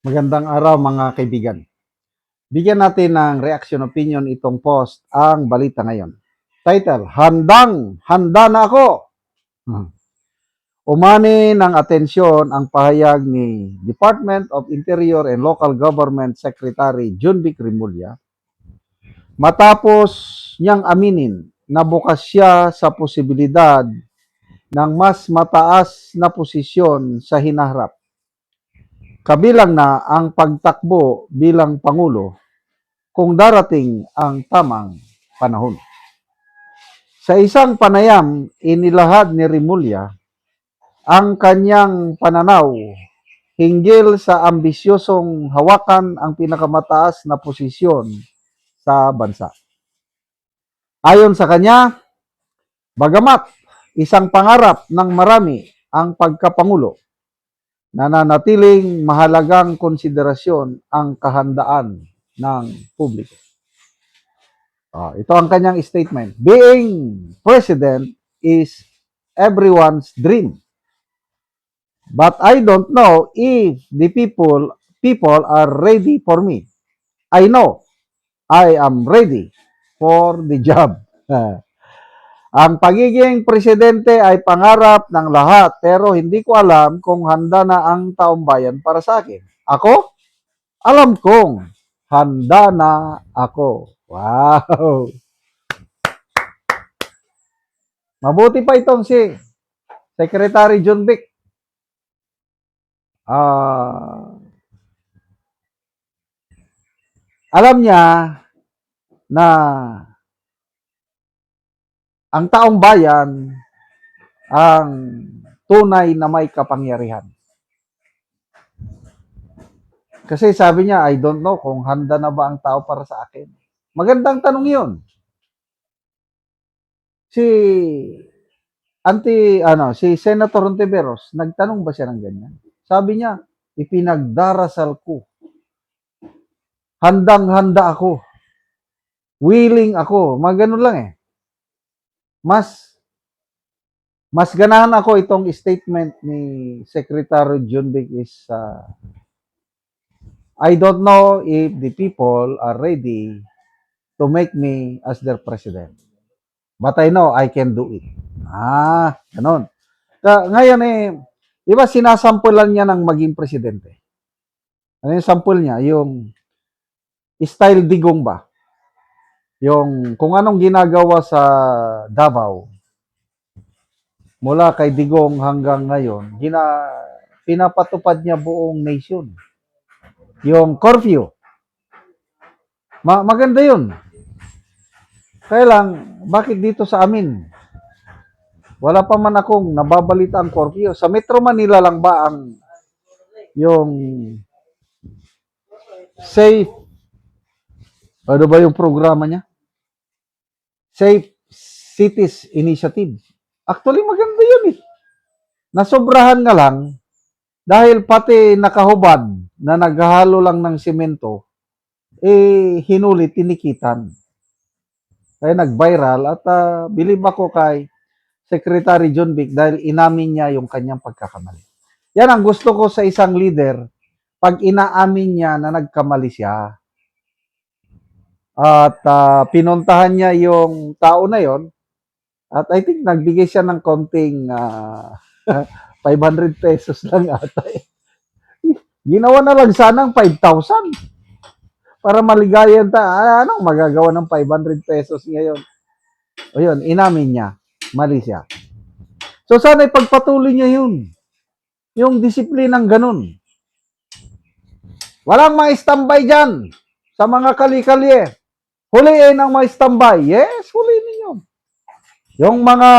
Magandang araw mga kaibigan. Bigyan natin ng reaction opinion itong post ang balita ngayon. Title, Handa na ako! Umani ng atensyon ang pahayag ni Department of Interior and Local Government Secretary Junvic Rimulya matapos niyang aminin na bukas siya sa posibilidad ng mas mataas na posisyon sa hinaharap. Kabilang na ang pagtakbo bilang Pangulo kung darating ang tamang panahon. Sa isang panayam, inilahad ni Rimulya ang kanyang pananaw hinggil sa ambisyosong hawakan ang pinakamataas na posisyon sa bansa. Ayon sa kanya, bagamat isang pangarap ng marami ang pagkapangulo, nananatiling mahalagang konsiderasyon ang kahandaan ng publiko. Ito ang kanyang statement. Being president is everyone's dream. But I don't know if the people are ready for me. I know I am ready for the job. Ang pagiging presidente ay pangarap ng lahat pero hindi ko alam kung handa na ang taong bayan para sa akin. Ako? Alam kong handa na ako. Wow! Mabuti pa itong si Secretary Junvic. Alam niya na ang taong bayan ang tunay na may kapangyarihan. Kasi sabi niya, I don't know kung handa na ba ang tao para sa akin. Magandang tanong yun. Si Senator Ontiveros, nagtanong ba siya ng ganyan? Sabi niya, ipinagdarasal ko. Handang-handa ako. Willing ako. Mga ganun lang eh. Mas ganahan ako itong statement ni Secretary Junvic is I don't know if the people are ready to make me as their president. But I know I can do it. Ganun. Ngayon di ba sinasampulan niya ng maging presidente? Ano yung sample niya? Yung style digong ba? Yung kung anong ginagawa sa Davao, mula kay Digong hanggang ngayon, pinapatupad niya buong nation. Yung curfew. Maganda yun. Kaya lang, bakit dito sa amin? Wala pa man akong nababalita ang curfew. Sa Metro Manila lang ba ang yung safe, ano ba yung programa niya? Safe Cities Initiative. Actually, maganda yun eh. Nasobrahan nga lang dahil pati nakahubad na naghahalo lang ng simento, hinuli, tinikitan. Kaya nag-viral at believe ako kay Secretary Junvic dahil inamin niya yung kanyang pagkakamali. Yan ang gusto ko sa isang leader, pag inaamin niya na nagkamali siya. At pinuntahan niya yung tao na yon at I think nagbigay siya ng konting 500 pesos lang ata. Ginawa na lang sanang 5,000 para maligayan anong magagawa ng 500 pesos ngayon? O yun, inamin niya. Mali siya. So sana ipagpatuloy niya yun. Yung disiplinang ganun. Walang ma-standby dyan sa mga kali-kali. Huliin ang ma-standby. Yes, huliin ninyo. Yung mga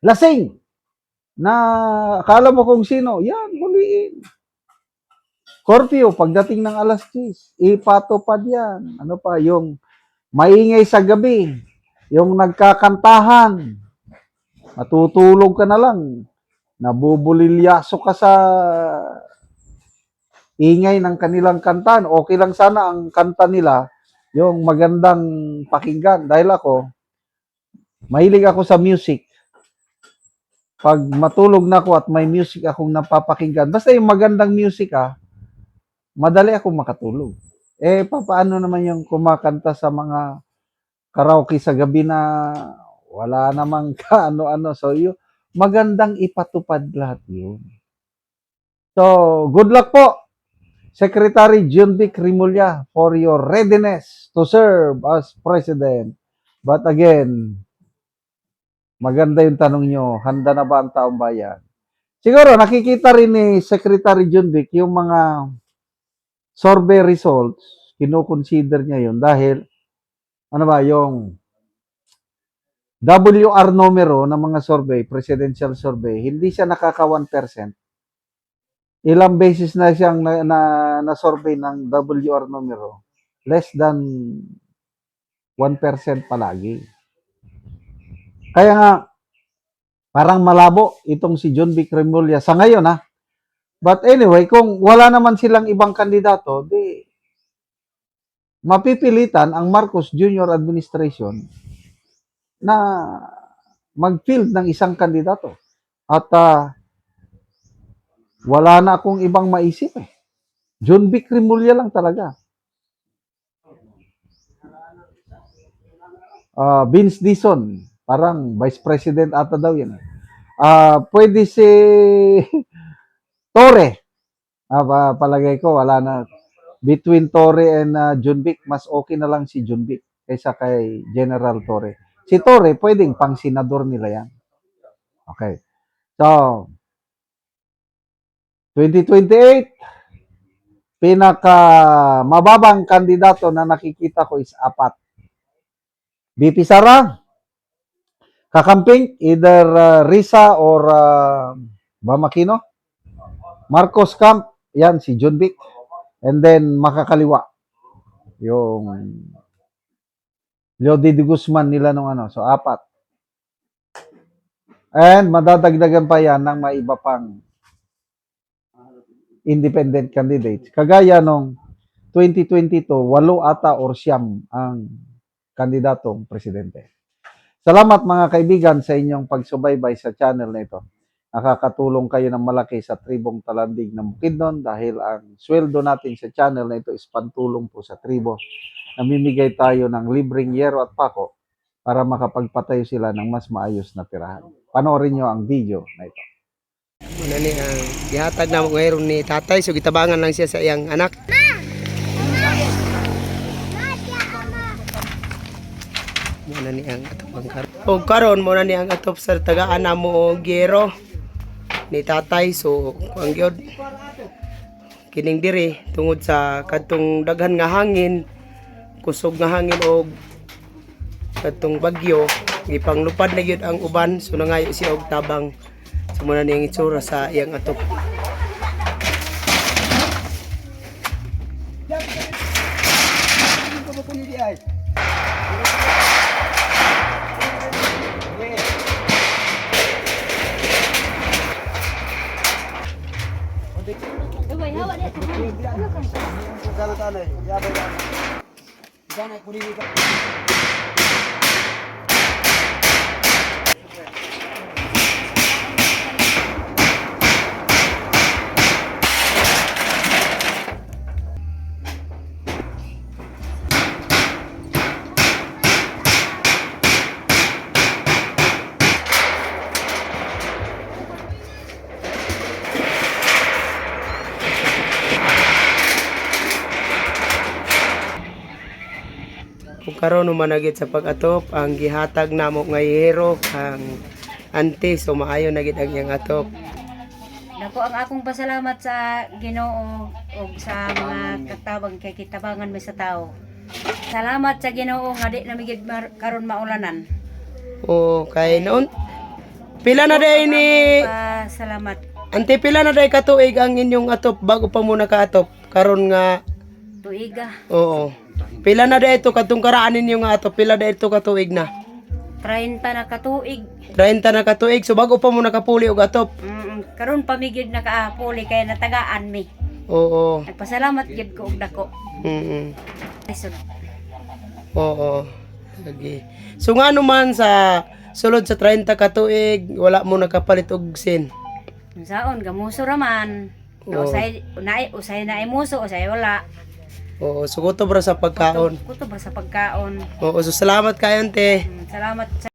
lasing na akala mo kung sino, yan, huliin. Curfew, pagdating ng alas 10, ipatupad yan. Ano pa, yung maingay sa gabi, yung nagkakantahan, matutulog ka na lang, nabubulilyaso ka sa ingay ng kanilang kantan. Okay lang sana ang kanta nila, yung magandang pakinggan. Dahil ako, mahilig ako sa music. pag matulog na ako at may music akong napapakinggan, basta yung magandang music madali akong makatulog. Papaano naman yung kumakanta sa mga karaoke sa gabi na wala namang kaano-ano. So, yung magandang ipatupad lahat yun. So, good luck po, Secretary John Vic Rimulya, for your readiness to serve as President. But again, maganda yung tanong nyo, handa na ba ang taong bayan? Siguro, nakikita rin ni Secretary John Vic yung mga survey results, kinoconsider niya yun dahil, ano ba, yung WR numero ng mga survey, presidential survey, hindi siya nakaka 1%. Ilang beses na siyang na-survey ng WR numero, less than 1% palagi. Kaya nga, parang malabo itong si John Vic Remulla sa ngayon But anyway, kung wala naman silang ibang kandidato, di mapipilitan ang Marcos Jr. administration na mag-field ng isang kandidato. At wala na akong ibang maisip John Vic Remulla lang talaga. Vince Dizon, parang vice president ata daw yan. Pwede si Torre. Palagay ko, wala na. Between Torre and John Vic, mas okay na lang si John Vic kaysa kay General Torre. Si Torre, pwedeng pang senador nila yan. Okay. So, 2028, pinaka mababang kandidato na nakikita ko is 4. BP Sara, kakamping, either Risa or Bamakino. Marcos Camp, yan si John Vic. And then makakaliwa yung Lodi de Guzman nila nung So, 4. And madadagdagan pa yan ng may iba pang independent candidates. Kagaya nung 2022, 8 ata or 9 ang kandidatong presidente. Salamat mga kaibigan sa inyong pagsubaybay sa channel na ito. Nakakatulong kayo ng malaki sa tribong Talandig ng Bukidnon dahil ang sweldo natin sa channel na ito is pantulong po sa tribo. Namimigay tayo ng libreng yero at pako para makapagpatayo sila ng mas maayos na tirahan. Panoorin nyo ang video na ito. Muna ni ang gihatag na mo ngayon ni tatay, so gitabangan lang siya sa iyang anak. Muna ni ang atop ang karon. O karon muna ni ang atop sa tagaan na mo gero ni tatay, so ang gyud kining diri tungod sa kadtong daghan nga hangin, kusog nga hangin og kadtong bagyo, gipanglupad na gyud ang uban, so nangayo siya og tabang. So muna ni ang itsura sa iyang atop. Kung karon managit sa pag-atop ang gihatag namo nga hero ang ante, so maayo na gid ang iyang atop. Dako ang akong pasalamat sa Ginoo o sa mga katabang kay kitabangan mi sa tao. Salamat sa Ginoo nga di namigid karon maulanan. O kay noon pila na day ni Salamat. ante, pila na day katuig ang inyong atop bago pa mo nakaatop karon nga Tuiga. oo. Pila na day ito katong karaan ninyo nga atop, pila day ito katuig na? 30 na katuig. 30 na katuig, so bago pa mo nakapuli og atop. Karon pamigid na kaapuli kay natagaan mi. Oo. Nagpasalamat gid ko og dako. Oo. Lagi. So nga naman sa sulod sa 30 ka tuig, wala mo nakapalit og sin. Saon gamuso raman. Oo. Usay na imuso, usay wala. Oo, suguto bra sa pagkaon. Kuto ba sa pagkaon. Oo, so salamat kayo, te. Salamat sa